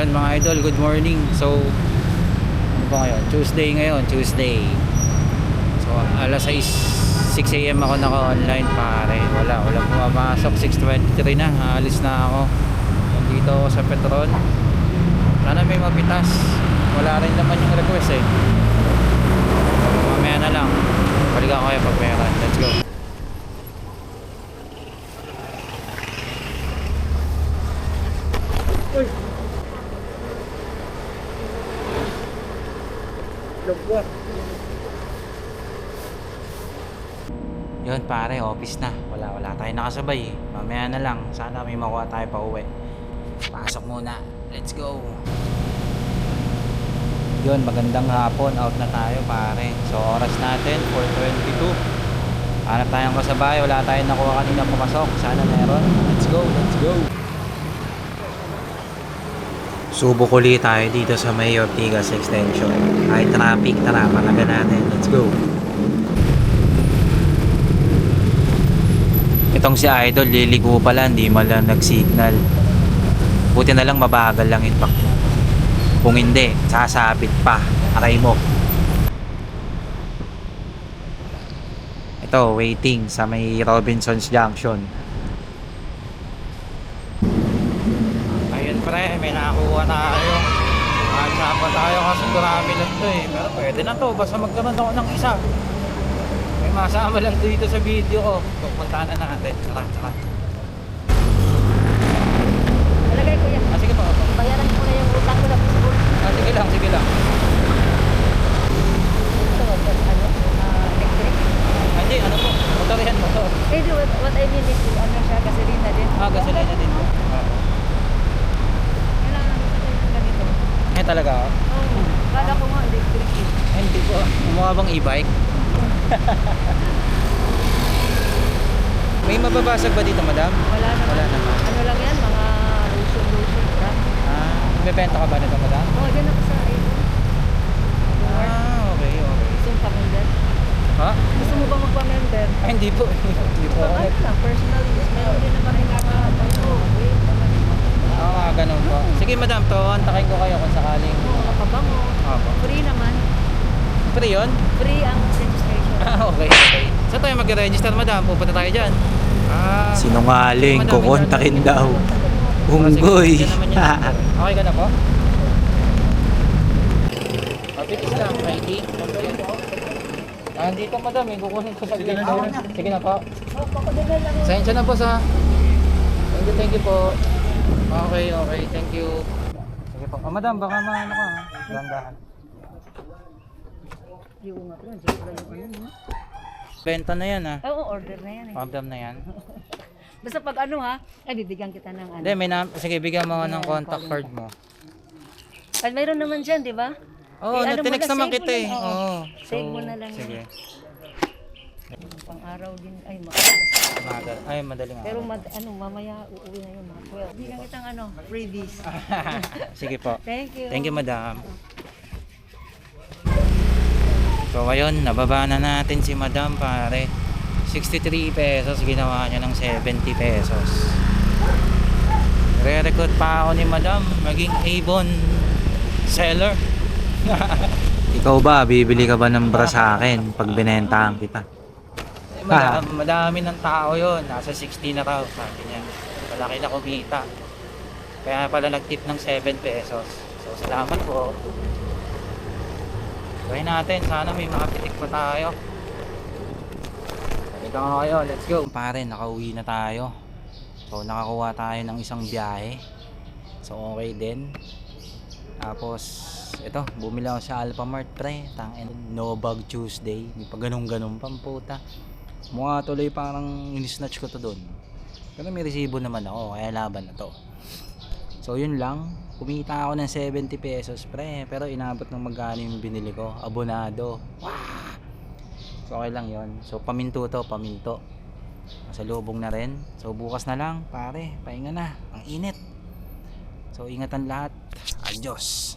Yun mga idol, good morning. So ano ba ngayon? Tuesday. So alas 6 AM ako naka-online pare. Wala pumapasok. 6:23 na, aalis na ako. Nandito ako sa Petron. Sana may mapitas. Wala rin naman yung request eh. Mamaya na lang. Balikan ko kayo pag meron. Let's go. Uy! Lugwat. Yun pare, office na. Wala tayo nakasabay eh. Mamaya na lang. Sana may makuha tayo pa uwi. Pasok muna. Let's go. Yun, magandang hapon. Out na tayo pare. So oras natin 4:22. Hanap tayong kasabay. Wala tayong nakuha kanina pumasok. Sana meron. Let's go. Subok ulit tayo dito sa may Ortigas Extension. Kahit traffic, tara, malaga natin. Let's go. Itong si Idol, liligo pala, hindi malang nag-signal. Buti na lang mabagal lang impact mo. Kung hindi, sasabit pa. Aray mo. Ito, waiting sa may Robinsons Junction. Ayun pre, may nakakuha tayo. Magsapa tayo kasi marami lang to eh. Pero pwede na to, basta magkaroon ako ng isa. May masama lang dito sa video ko. Pupuntahan na natin. Tara. Talagay ko yan. Sige po. Bayaran ko na yung utang ko na Facebook. Sige lang. Ito, electric. Hindi, ano po? Motor yan, motor. Eh, what I mean is, ano siya, gasolina din. Gasolina din po. Kailangan ko kasi yung ganito. Talaga ako? Oo. Kala ko nga electric eh. Hindi po. Mukha bang e-bike? May mababasag ba dito, madam? Wala naman. Wala naman. Ano lang yan, mga lotion, brand. Bebenta ka ba nito, madam? Oo, dyan ako sa Avon. Okay. Gusto mo pa-member? Ha? Gusto mo ba magpa-member? Ay, hindi po. Hindi po. Ano lang, personal use. Meron din naman yung mga Ganun po. Sige, madam, to, antakin ko kayo kung sakaling... Oo, makabango. Opo. Free naman. Free yun? Free ang registration. Okay. Saan tayo mag-register, madam? Pupunta tayo dyan. Sinungaling, Madam, kukontakin madam. daw. Sige, Unggoy. dyan naman yan. Okay ka na po? Pipis lang, ready? Nandito, madam, kukunin ko sa gate. Sige na po. Sensya na po sa... Thank you po. Okay, thank you. Sige po. Madam, baka maano ka ha? Gandahan. Yung nga po, sobra yung ano. Benta na yan ha? Oo, order na yan eh. Madam na yan. Basta pag ano ha, ay bibigyan kita ng ano. Hindi, sige, bigyan mo ako ng contact card mo. Ay, mayroon naman dyan, di ba? Oo, ano mo tinext na, naman save kita mo eh. lang, oo. Oo. Save mo na lang Sige. Pang-araw din, ay makalas. Ay, madaling Pero araw. mamaya uuwi na yung mga 12. Bigyan kitang ano, freebies. Sige po. Thank you. Thank you, madam. So, ayun, nababa na natin si madam, pare. 63 pesos, ginawa niya ng 70 pesos. Re-recruit pa ako ni madam, maging Avon seller. Ikaw ba, bibili ka ba ng bra sa akin pag binentahan kita? Madami ng tao yon, nasa 60 na raw, sabi niya. Malaki na kumita. Kaya pala nag-tip ng 7 pesos. So, salamat po. Try natin, sana may makapitik pa tayo. Ikaw nga kayo, let's go. Pare, nakauwi na tayo. So, nakakuha tayo ng isang biyahe. So, okay din. Tapos, ito, bumili ako sa Alphamart, pre. No Bag Tuesday. May pa ganun-ganun pang puta. Mukha tuloy parang in-snatch ko to doon. Pero may resibo naman ako, kaya laban na to. So, yun lang. Kumita ako ng 70 pesos, pre. Pero inabot ng magkano yung binili ko. Abonado. Wow! So, okay lang yon. So, paminto to, paminto. Masalubong na rin. So, bukas na lang, pare. Pahinga na. Ang init. So, ingatan lahat. Adios.